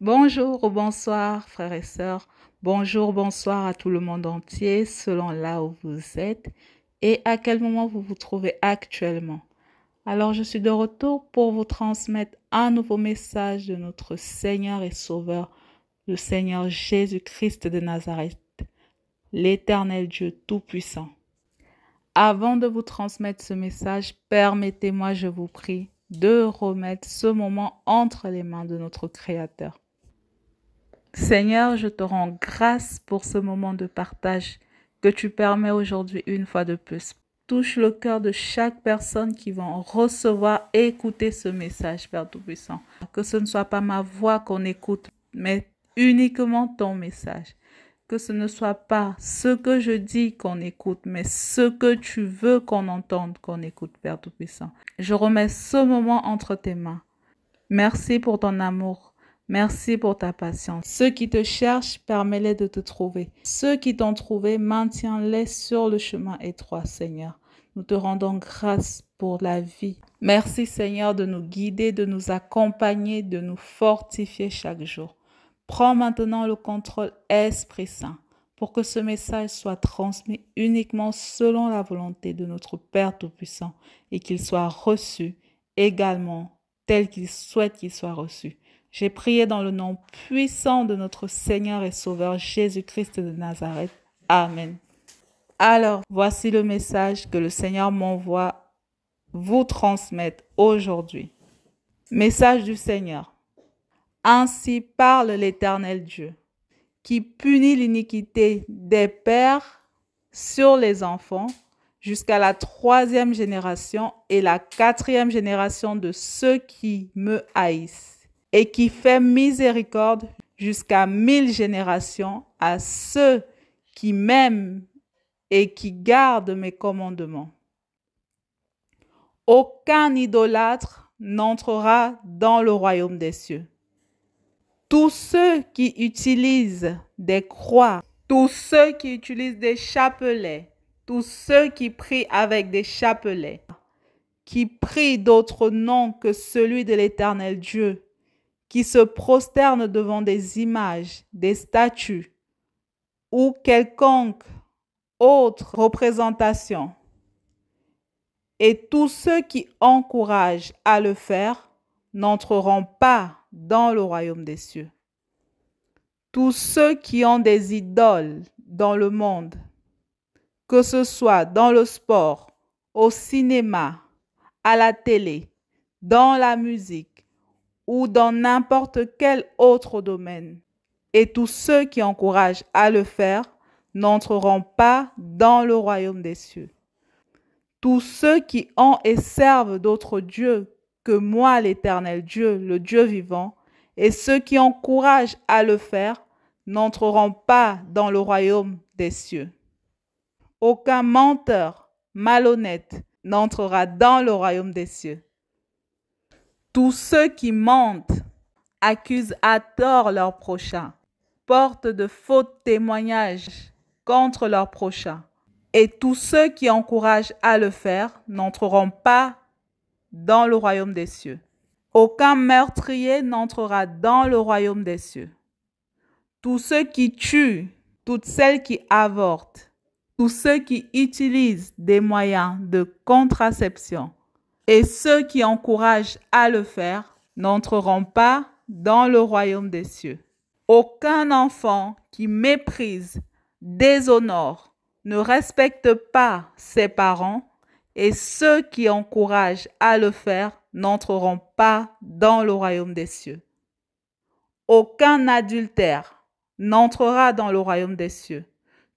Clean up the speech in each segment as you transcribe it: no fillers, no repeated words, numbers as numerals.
Bonjour ou bonsoir, frères et sœurs. Bonjour, bonsoir à tout le monde entier, selon là où vous êtes et à quel moment vous vous trouvez actuellement. Alors, je suis de retour pour vous transmettre un nouveau message de notre Seigneur et Sauveur, le Seigneur Jésus-Christ de Nazareth, l'Éternel Dieu Tout-Puissant. Avant de vous transmettre ce message, permettez-moi, je vous prie, de remettre ce moment entre les mains de notre Créateur. Seigneur, je te rends grâce pour ce moment de partage que tu permets aujourd'hui une fois de plus. Touche le cœur de chaque personne qui va recevoir et écouter ce message, Père Tout-Puissant. Que ce ne soit pas ma voix qu'on écoute, mais uniquement ton message. Que ce ne soit pas ce que je dis qu'on écoute, mais ce que tu veux qu'on entende, qu'on écoute, Père Tout-Puissant. Je remets ce moment entre tes mains. Merci pour ton amour. Merci pour ta patience. Ceux qui te cherchent, permets-les de te trouver. Ceux qui t'ont trouvé, maintiens-les sur le chemin étroit, Seigneur. Nous te rendons grâce pour la vie. Merci, Seigneur, de nous guider, de nous accompagner, de nous fortifier chaque jour. Prends maintenant le contrôle, Esprit Saint, pour que ce message soit transmis uniquement selon la volonté de notre Père Tout-Puissant et qu'il soit reçu également tel qu'il souhaite qu'il soit reçu. J'ai prié dans le nom puissant de notre Seigneur et Sauveur Jésus-Christ de Nazareth. Amen. Alors, voici le message que le Seigneur m'envoie vous transmettre aujourd'hui. Message du Seigneur. Ainsi parle l'Éternel Dieu, qui punit l'iniquité des pères sur les enfants jusqu'à la 3e génération et la 4e génération de ceux qui me haïssent, et qui fait miséricorde jusqu'à 1000 générations à ceux qui m'aiment et qui gardent mes commandements. Aucun idolâtre n'entrera dans le royaume des cieux. Tous ceux qui utilisent des croix, tous ceux qui utilisent des chapelets, tous ceux qui prient avec des chapelets, qui prient d'autres noms que celui de l'Éternel Dieu, qui se prosternent devant des images, des statues ou quelconque autre représentation, et tous ceux qui encouragent à le faire n'entreront pas dans le royaume des cieux. Tous ceux qui ont des idoles dans le monde, que ce soit dans le sport, au cinéma, à la télé, dans la musique, ou dans n'importe quel autre domaine. Et tous ceux qui encouragent à le faire n'entreront pas dans le royaume des cieux. Tous ceux qui ont et servent d'autres dieux que moi, l'Éternel Dieu, le Dieu vivant, et ceux qui encouragent à le faire n'entreront pas dans le royaume des cieux. Aucun menteur malhonnête n'entrera dans le royaume des cieux. Tous ceux qui mentent, accusent à tort leur prochain, portent de faux témoignages contre leur prochain, et tous ceux qui encouragent à le faire n'entreront pas dans le royaume des cieux. Aucun meurtrier n'entrera dans le royaume des cieux. Tous ceux qui tuent, toutes celles qui avortent, tous ceux qui utilisent des moyens de contraception, et ceux qui encouragent à le faire n'entreront pas dans le royaume des cieux. Aucun enfant qui méprise, déshonore, ne respecte pas ses parents, et ceux qui encouragent à le faire n'entreront pas dans le royaume des cieux. Aucun adultère n'entrera dans le royaume des cieux.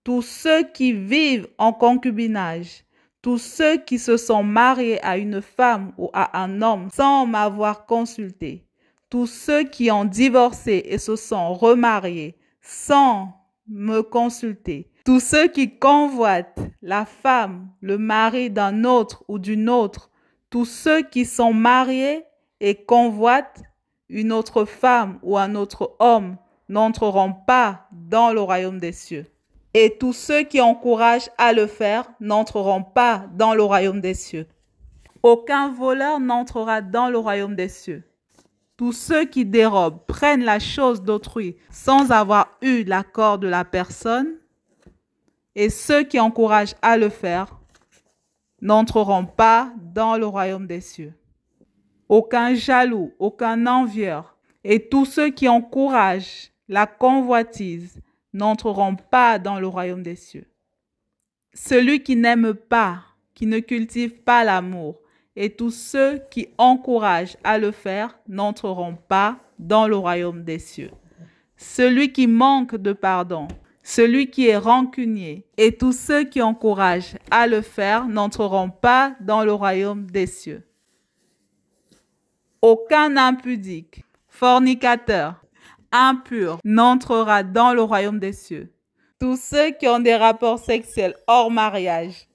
Tous ceux qui vivent en concubinage, tous ceux qui se sont mariés à une femme ou à un homme sans m'avoir consulté, tous ceux qui ont divorcé et se sont remariés sans me consulter, tous ceux qui convoitent la femme, le mari d'un autre ou d'une autre, tous ceux qui sont mariés et convoitent une autre femme ou un autre homme n'entreront pas dans le royaume des cieux. Et tous ceux qui encouragent à le faire n'entreront pas dans le royaume des cieux. Aucun voleur n'entrera dans le royaume des cieux. Tous ceux qui dérobent, prennent la chose d'autrui sans avoir eu l'accord de la personne, et ceux qui encouragent à le faire n'entreront pas dans le royaume des cieux. Aucun jaloux, aucun envieur, et tous ceux qui encouragent la convoitise n'entreront pas dans le royaume des cieux. Celui qui n'aime pas, qui ne cultive pas l'amour, et tous ceux qui encouragent à le faire n'entreront pas dans le royaume des cieux. Celui qui manque de pardon, celui qui est rancunier, et tous ceux qui encouragent à le faire n'entreront pas dans le royaume des cieux. Aucun impudique, fornicateur, impur n'entrera dans le royaume des cieux. Tous ceux qui ont des rapports sexuels hors mariage,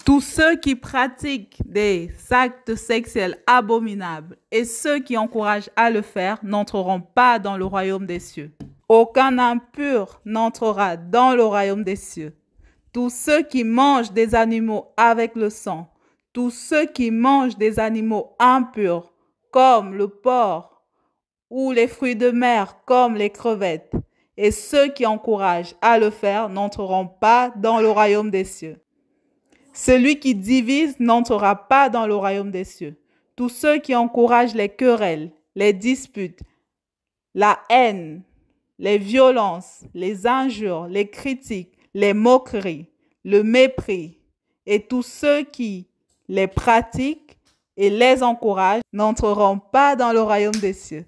tous ceux qui pratiquent des actes sexuels abominables et ceux qui encouragent à le faire n'entreront pas dans le royaume des cieux. Aucun impur n'entrera dans le royaume des cieux. Tous ceux qui mangent des animaux avec le sang, tous ceux qui mangent des animaux impurs, comme le porc, ou les fruits de mer, comme les crevettes, et ceux qui encouragent à le faire n'entreront pas dans le royaume des cieux. Celui qui divise n'entrera pas dans le royaume des cieux. Tous ceux qui encouragent les querelles, les disputes, la haine, les violences, les injures, les critiques, les moqueries, le mépris, et tous ceux qui les pratiquent et les encouragent n'entreront pas dans le royaume des cieux.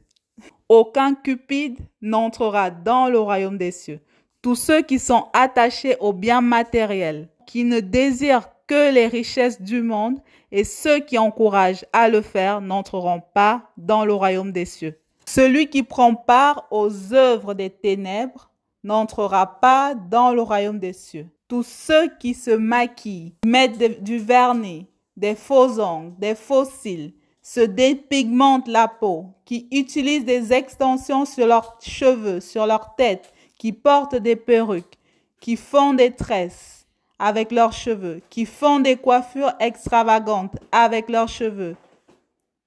Aucun cupide n'entrera dans le royaume des cieux. Tous ceux qui sont attachés aux biens matériels, qui ne désirent que les richesses du monde, et ceux qui encouragent à le faire n'entreront pas dans le royaume des cieux. Celui qui prend part aux œuvres des ténèbres n'entrera pas dans le royaume des cieux. Tous ceux qui se maquillent, mettent du vernis, des faux ongles, des faux cils, se dépigmentent la peau, qui utilisent des extensions sur leurs cheveux, sur leur tête, qui portent des perruques, qui font des tresses avec leurs cheveux, qui font des coiffures extravagantes avec leurs cheveux,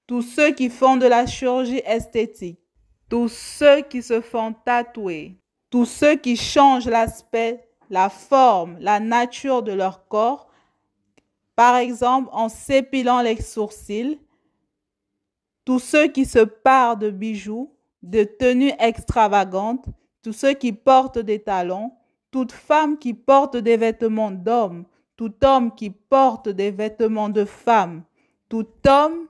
tous ceux qui font de la chirurgie esthétique, tous ceux qui se font tatouer, tous ceux qui changent l'aspect, la forme, la nature de leur corps, par exemple en s'épilant les sourcils, tous ceux qui se parent de bijoux, de tenues extravagantes, tous ceux qui portent des talons, toute femme qui porte des vêtements d'homme, tout homme qui porte des vêtements de femme, tout homme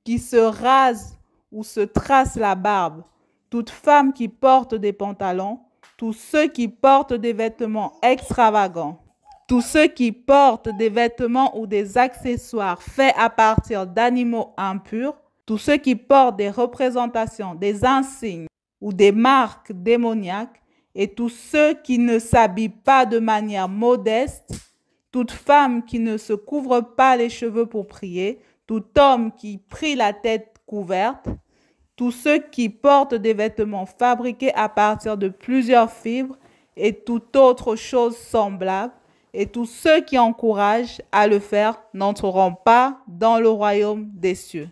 qui se rase ou se trace la barbe, toute femme qui porte des pantalons, tous ceux qui portent des vêtements extravagants, tous ceux qui portent des vêtements ou des accessoires faits à partir d'animaux impurs, tous ceux qui portent des représentations, des insignes ou des marques démoniaques, et tous ceux qui ne s'habillent pas de manière modeste, toute femme qui ne se couvre pas les cheveux pour prier, tout homme qui prie la tête couverte, tous ceux qui portent des vêtements fabriqués à partir de plusieurs fibres et toute autre chose semblable, et tous ceux qui encouragent à le faire n'entreront pas dans le royaume des cieux.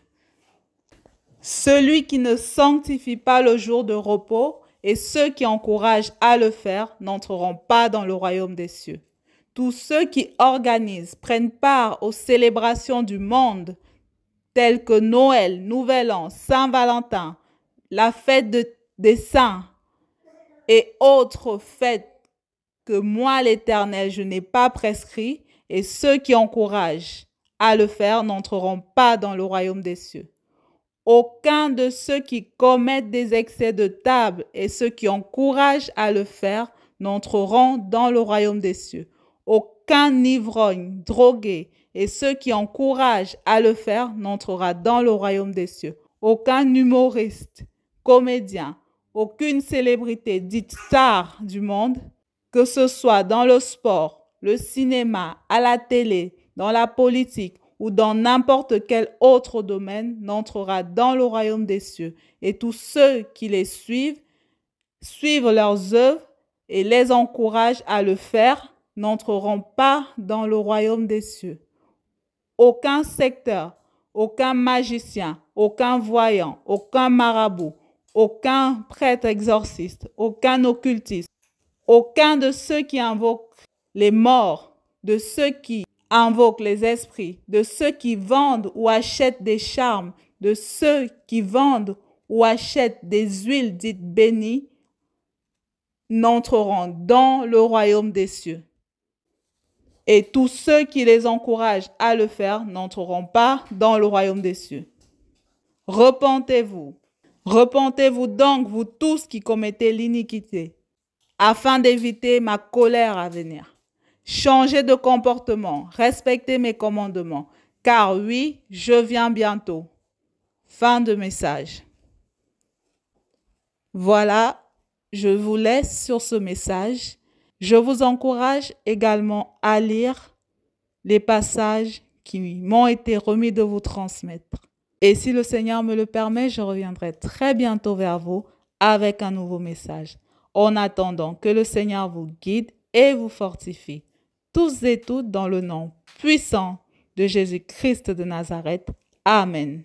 Celui qui ne sanctifie pas le jour de repos et ceux qui encouragent à le faire n'entreront pas dans le royaume des cieux. Tous ceux qui organisent, prennent part aux célébrations du monde, telles que Noël, Nouvel An, Saint-Valentin, la fête des saints et autres fêtes que moi, l'Éternel, je n'ai pas prescrit, et ceux qui encouragent à le faire n'entreront pas dans le royaume des cieux. Aucun de ceux qui commettent des excès de table et ceux qui encouragent à le faire n'entreront dans le royaume des cieux. Aucun ivrogne, drogué et ceux qui encouragent à le faire n'entrera dans le royaume des cieux. Aucun humoriste, comédien, aucune célébrité dite star du monde, que ce soit dans le sport, le cinéma, à la télé, dans la politique ou dans n'importe quel autre domaine, n'entrera dans le royaume des cieux. Et tous ceux qui les suivent leurs œuvres et les encouragent à le faire, n'entreront pas dans le royaume des cieux. Aucun secteur, aucun magicien, aucun voyant, aucun marabout, aucun prêtre exorciste, aucun occultiste, aucun de ceux qui invoquent les morts, de ceux qui invoquent les esprits, de ceux qui vendent ou achètent des charmes, de ceux qui vendent ou achètent des huiles dites bénies, n'entreront dans le royaume des cieux. Et tous ceux qui les encouragent à le faire n'entreront pas dans le royaume des cieux. Repentez-vous. Repentez-vous donc, vous tous qui commettez l'iniquité, afin d'éviter ma colère à venir. Changez de comportement, respectez mes commandements, car oui, je viens bientôt. Fin de message. Voilà, je vous laisse sur ce message. Je vous encourage également à lire les passages qui m'ont été remis de vous transmettre. Et si le Seigneur me le permet, je reviendrai très bientôt vers vous avec un nouveau message. En attendant, que le Seigneur vous guide et vous fortifie, tous et toutes dans le nom puissant de Jésus-Christ de Nazareth. Amen.